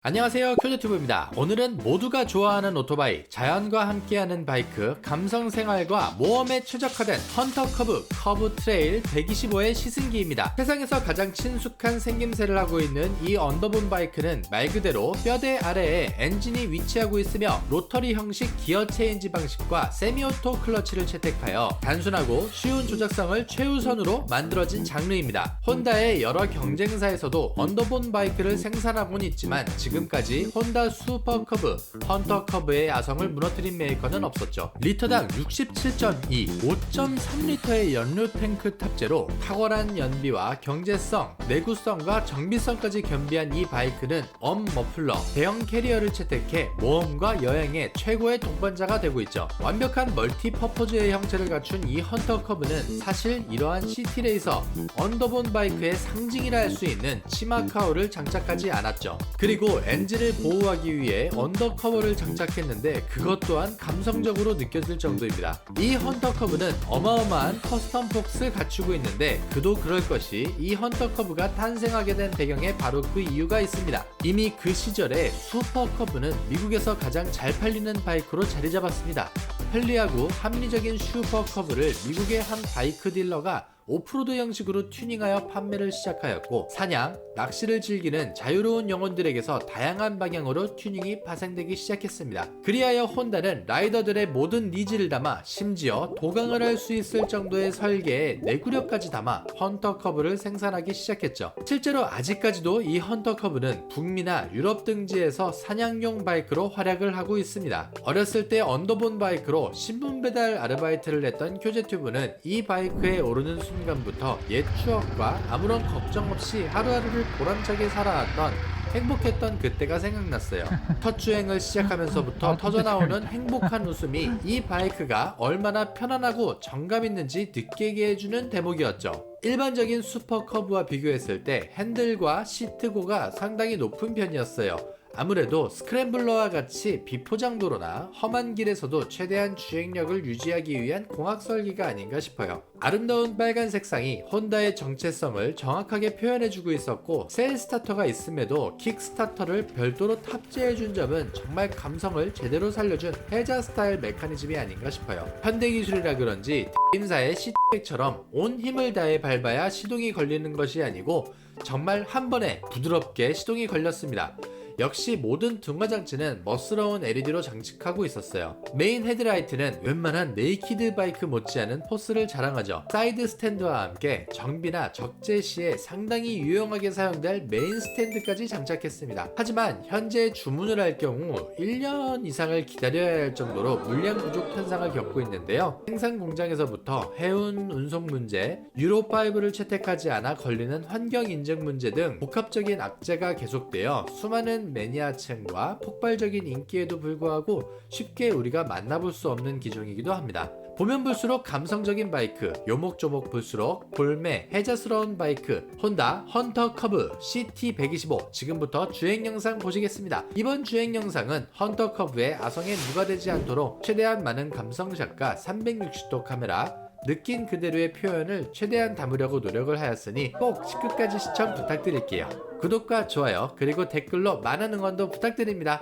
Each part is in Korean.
안녕하세요, 큐저튜브입니다. 오늘은 모두가 좋아하는 오토바이, 자연과 함께하는 바이크, 감성생활과 모험에 최적화된 헌터커브 커브 트레일 125의 시승기입니다. 세상에서 가장 친숙한 생김새를 하고 있는 이 언더본 바이크는 말 그대로 뼈대 아래에 엔진이 위치하고 있으며 로터리 형식 기어 체인지 방식과 세미오토 클러치를 채택하여 단순하고 쉬운 조작성을 최우선으로 만들어진 장르입니다. 혼다의 여러 경쟁사에서도 언더본 바이크를 생산하고는 있지만 지금까지 혼다 슈퍼커브, 헌터커브의 야성을 무너뜨린 메이커는 없었죠. 리터당 67.2, 5.3리터의 연료 탱크 탑재로 탁월한 연비와 경제성, 내구성과 정비성까지 겸비한 이 바이크는 머플러, 대형 캐리어를 채택해 모험과 여행의 최고의 동반자가 되고 있죠. 완벽한 멀티퍼포즈의 형체를 갖춘 이 헌터커브는 사실 이러한 시티레이서, 언더본 바이크의 상징이라 할 수 있는 치마카우를 장착하지 않았죠. 그리고 엔진을 보호하기 위해 언더커버를 장착했는데 그것 또한 감성적으로 느껴질 정도입니다. 이 헌터커브는 어마어마한 커스텀 폭스 갖추고 있는데 그도 그럴 것이 이 헌터커브가 탄생하게 된 배경에 바로 그 이유가 있습니다. 이미 그 시절에 슈퍼커브는 미국에서 가장 잘 팔리는 바이크로 자리 잡았습니다. 편리하고 합리적인 슈퍼커브를 미국의 한 바이크 딜러가 오프로드 형식으로 튜닝하여 판매를 시작하였고, 사냥, 낚시를 즐기는 자유로운 영혼들에게서 다양한 방향으로 튜닝이 파생되기 시작했습니다. 그리하여 혼다는 라이더들의 모든 니즈를 담아 심지어 도강을 할 수 있을 정도의 설계에 내구력까지 담아 헌터커브를 생산하기 시작했죠. 실제로 아직까지도 이 헌터커브는 북미나 유럽 등지에서 사냥용 바이크로 활약을 하고 있습니다. 어렸을 때 언더본 바이크로 신문 배달 아르바이트를 했던 큐제튜브는 이 바이크에 오르는 순간부터 옛 추억과 아무런 걱정 없이 하루하루를 보람차게 살아왔던 행복했던 그때가 생각났어요. 첫 주행을 시작하면서부터 터져나오는 행복한 웃음이 이 바이크가 얼마나 편안하고 정감 있는지 느끼게 해주는 대목이었죠. 일반적인 슈퍼커브와 비교했을 때 핸들과 시트고가 상당히 높은 편이었어요. 아무래도 스크램블러와 같이 비포장도로나 험한 길에서도 최대한 주행력을 유지하기 위한 공학 설계가 아닌가 싶어요. 아름다운 빨간 색상이 혼다의 정체성을 정확하게 표현해주고 있었고, 셀 스타터가 있음에도 킥스타터를 별도로 탑재해준 점은 정말 감성을 제대로 살려준 해자 스타일 메커니즘이 아닌가 싶어요. 현대기술이라 그런지 임사의 시트백처럼 온 힘을 다해 밟아야 시동이 걸리는 것이 아니고 정말 한 번에 부드럽게 시동이 걸렸습니다. 역시 모든 등화장치는 멋스러운 LED로 장식하고 있었어요. 메인 헤드라이트는 웬만한 네이키드 바이크 못지않은 포스를 자랑하죠. 사이드 스탠드와 함께 정비나 적재 시에 상당히 유용하게 사용될 메인 스탠드까지 장착했습니다. 하지만 현재 주문을 할 경우 1년 이상을 기다려야 할 정도로 물량 부족 현상을 겪고 있는데요. 생산 공장에서부터 해운 운송 문제, 유로5를 채택하지 않아 걸리는 환경 인증 문제 등 복합적인 악재가 계속되어 수많은 매니아층과 폭발적인 인기에도 불구하고 쉽게 우리가 만나볼 수 없는 기종이기도 합니다. 보면 볼수록 감성적인 바이크, 요목조목 볼수록 볼매, 해자스러운 바이크, 혼다 헌터커브 CT125 지금부터 주행 영상 보시겠습니다. 이번 주행 영상은 헌터커브의 아성에 누가 되지 않도록 최대한 많은 감성샷과 360도 카메라, 느낀 그대로의 표현을 최대한 담으려고 노력을 하였으니 꼭 끝까지 시청 부탁드릴게요. 구독과 좋아요 그리고 댓글로 많은 응원도 부탁드립니다.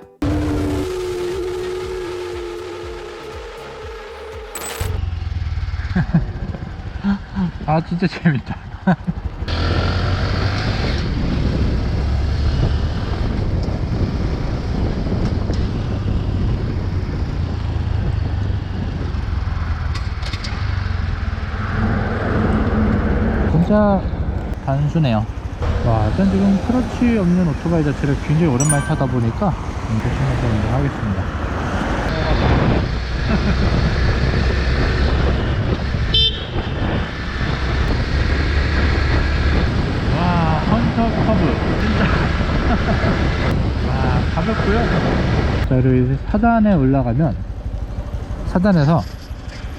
아 진짜 재밌다. 진짜 단순해요. 와, 일단 지금 크러치 없는 오토바이 자체를 굉장히 오랜만에 타다 보니까 조심해서 운전하겠습니다. 와, 헌터 커브 진짜 와, 가볍고요. 자, 그리고 이제 4단에 올라가면 4단에서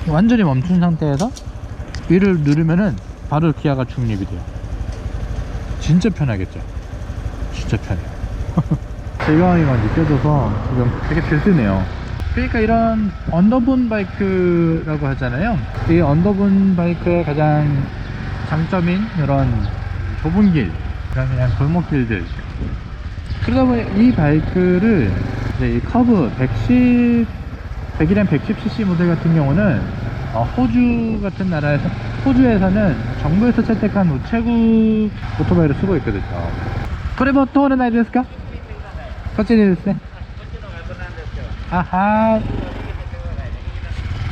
완전히 멈춘 상태에서 위를 누르면은 바로 기아가 중립이 돼요. 진짜 편하겠죠? 진짜 편해요. 제감이만 느껴져서 지금 되게 들뜨네요. 그러니까 이런 언더본 바이크라고 하잖아요. 이 언더본 바이크의 가장 장점인 이런 좁은 길, 그냥 골목길들 그러다 보니 이 바이크를 이제 이 커브 100이랑 110cc 모델 같은 경우는 호주 같은 나라에서, 호주에서는 정부에서 채택한 우체국 오토바이를 쓰고 있거든요. これも通れないですか? こっちですね. 아, 하이.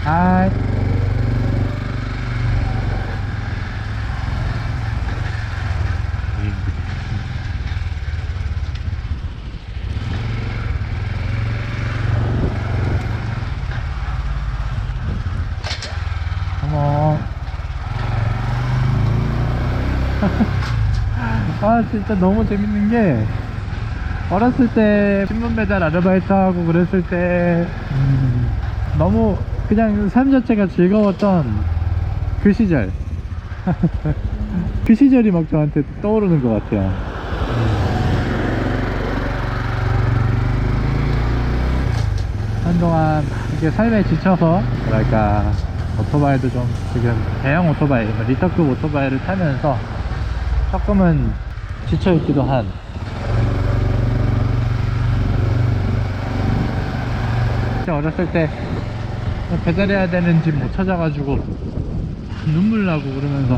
하이. 어머. 아, 진짜 너무 재밌는 게, 어렸을 때 신문 배달 아르바이트 하고 그랬을 때 너무 그냥 삶 자체가 즐거웠던 그 시절. 그 시절이 막 저한테 떠오르는 것 같아요. 한동안 이렇게 삶에 지쳐서 뭐랄까 오토바이도 좀 지금 대형 오토바이, 리터급 오토바이를 타면서 조금은 지쳐있기도 한, 어렸을 때 배달해야 되는 집 못 찾아가지고 눈물 나고 그러면서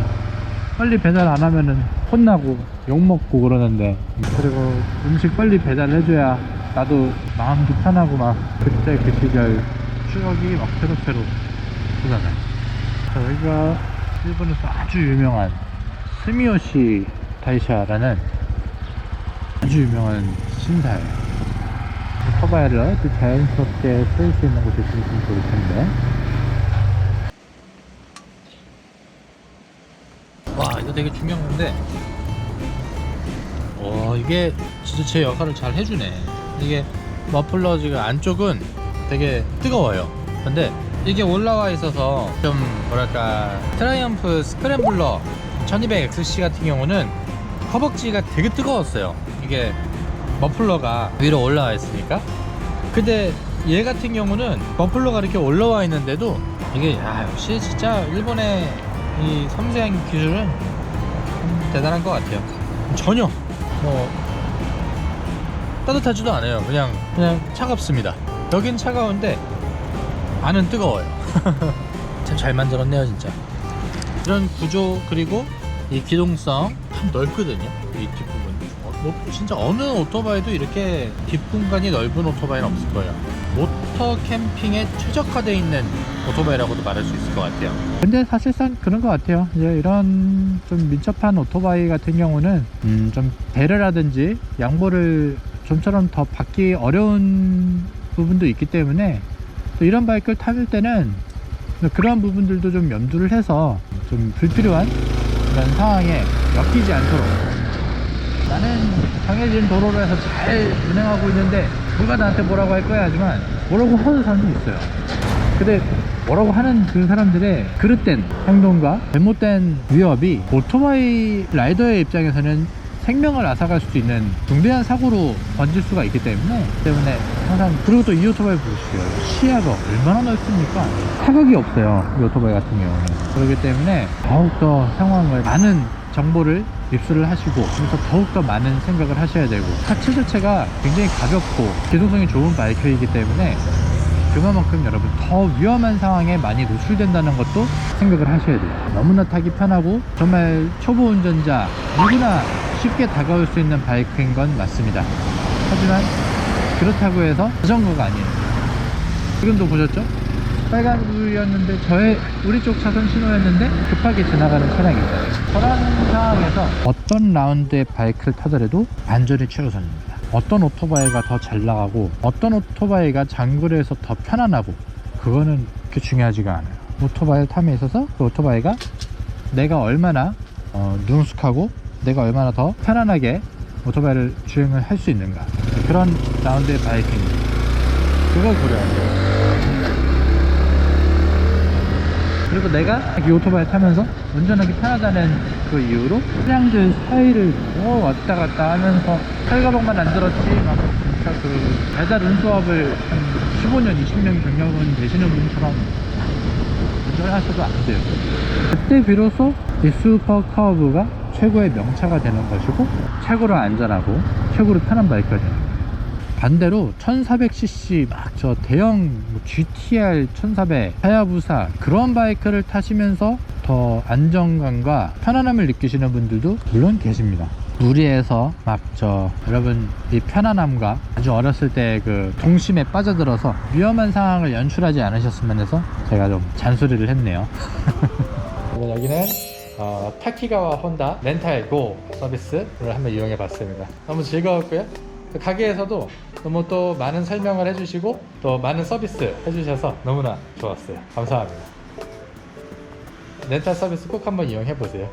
빨리 배달 안 하면은 혼나고 욕먹고 그러는데, 그리고 음식 빨리 배달해줘야 나도 마음도 편하고 막 그때 그 시절 추억이 막 새록새록 돋아나요. 여기가 일본에서 아주 유명한 스미요시 다이샤라는 아주 유명한 신사예요. 오토바이를 아주 자연스럽게 쓸 수 있는 곳이 있으면 좋을 텐데. 와, 이거 되게 중요한 건데, 이게 진짜 제 역할을 잘 해주네. 이게 머플러 지금 안쪽은 되게 뜨거워요. 근데 이게 올라와 있어서 좀 뭐랄까, 트라이언프 스크램블러 1200XC 같은 경우는 허벅지가 되게 뜨거웠어요. 이게 머플러가 위로 올라와 있으니까. 근데 얘 같은 경우는 머플러가 이렇게 올라와 있는데도 이게 역시 진짜 일본의 이 섬세한 기술은 대단한 것 같아요. 전혀 뭐 따뜻하지도 않아요. 그냥 차갑습니다. 여긴 차가운데 안은 뜨거워요. 참 잘 만들었네요 진짜. 이런 구조, 그리고 이 기동성 참 넓거든요. 이 뒷부분 진짜 어느 오토바이도 이렇게 뒷공간이 넓은 오토바이는 없을 거예요. 모터 캠핑에 최적화되어 있는 오토바이라고도 말할 수 있을 것 같아요. 근데 사실상 그런 것 같아요. 이제 이런 좀 민첩한 오토바이 같은 경우는 좀 배려라든지 양보를 좀처럼 더 받기 어려운 부분도 있기 때문에, 또 이런 바이크를 타볼 때는 그런 부분들도 좀 염두를 해서 좀 불필요한 그런 상황에 엮이지 않도록, 나는 정해진 도로로 해서 잘 운행하고 있는데 누가 나한테 뭐라고 할 거야 하지만 뭐라고 하는 사람도 있어요. 근데 뭐라고 하는 그 사람들의 그릇된 행동과 잘못된 위협이 오토바이 라이더의 입장에서는 생명을 앗아갈 수도 있는 중대한 사고로 번질 수가 있기 때문에 항상, 그리고 또 이 오토바이 보시죠. 시야가 얼마나 넓습니까? 사각이 없어요, 이 오토바이 같은 경우는. 그렇기 때문에 더욱더 상황을, 많은 정보를 입수를 하시고, 그래서 더욱더 많은 생각을 하셔야 되고, 차체 자체가 굉장히 가볍고 기동성이 좋은 바이크이기 때문에 그만큼 여러분 더 위험한 상황에 많이 노출된다는 것도 생각을 하셔야 돼요. 너무나 타기 편하고 정말 초보 운전자 누구나 쉽게 다가올 수 있는 바이크인 건 맞습니다. 하지만 그렇다고 해서 자전거가 아니에요. 지금도 보셨죠? 빨간불이었는데 우리 쪽 차선 신호였는데 급하게 지나가는 차량이 있어요. 그런 상황에서 어떤 라운드의 바이크를 타더라도 안전이 최우선입니다. 어떤 오토바이가 더 잘 나가고 어떤 오토바이가 장거리에서 더 편안하고, 그거는 그렇게 중요하지가 않아요. 오토바이를 탐에 있어서 그 오토바이가 내가 얼마나 능숙하고 내가 얼마나 더 편안하게 오토바이를 주행을 할 수 있는가, 그런 라운드의 바이크입니다. 그걸 고려해야 돼요. 그리고 내가 이 오토바이 타면서 운전하기 편하다는 그 이유로 차량들 사이를 왔다 갔다 하면서 철가방만 안 들었지 막 진짜 그 배달 운수업을 한 15년 20년 경력은 되시는 분처럼 운전을 하셔도 안 돼요. 그때 비로소 이 슈퍼 커브가 최고의 명차가 되는 것이고 최고로 안전하고 최고로 편한 바이크가 되는 거예요. 반대로 1400cc 막 저 대형 뭐 GTR 1400, 하야부사 그런 바이크를 타시면서 더 안정감과 편안함을 느끼시는 분들도 물론 계십니다. 무리해서 막 여러분 이 편안함과 아주 어렸을 때 그 동심에 빠져들어서 위험한 상황을 연출하지 않으셨으면 해서 제가 좀 잔소리를 했네요. 여기는 타키가와 혼다 렌탈 고 서비스를 한번 이용해 봤습니다. 너무 즐거웠고요. 가게에서도 너무 또 많은 설명을 해주시고 또 많은 서비스 해주셔서 너무나 좋았어요. 감사합니다. 렌탈 서비스 꼭 한번 이용해 보세요.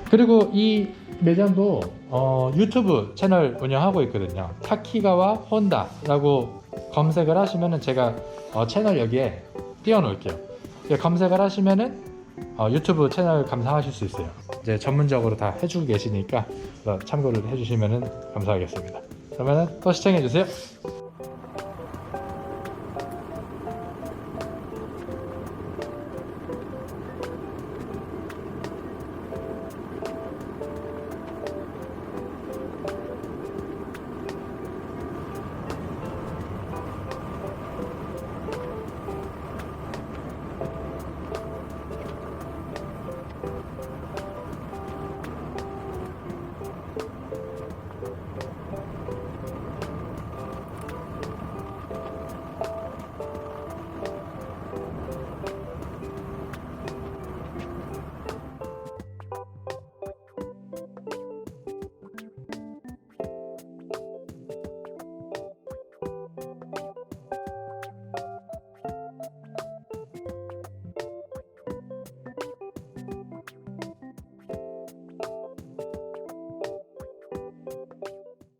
그리고 이 매장도 유튜브 채널 운영하고 있거든요. 타키가와 혼다라고 검색을 하시면은 제가 채널 여기에 띄워 놓을게요. 검색을 하시면은 유튜브 채널 감상하실 수 있어요. 이제 전문적으로 다 해주고 계시니까 참고를 해주시면은 감사하겠습니다. 그러면은 또 시청해주세요.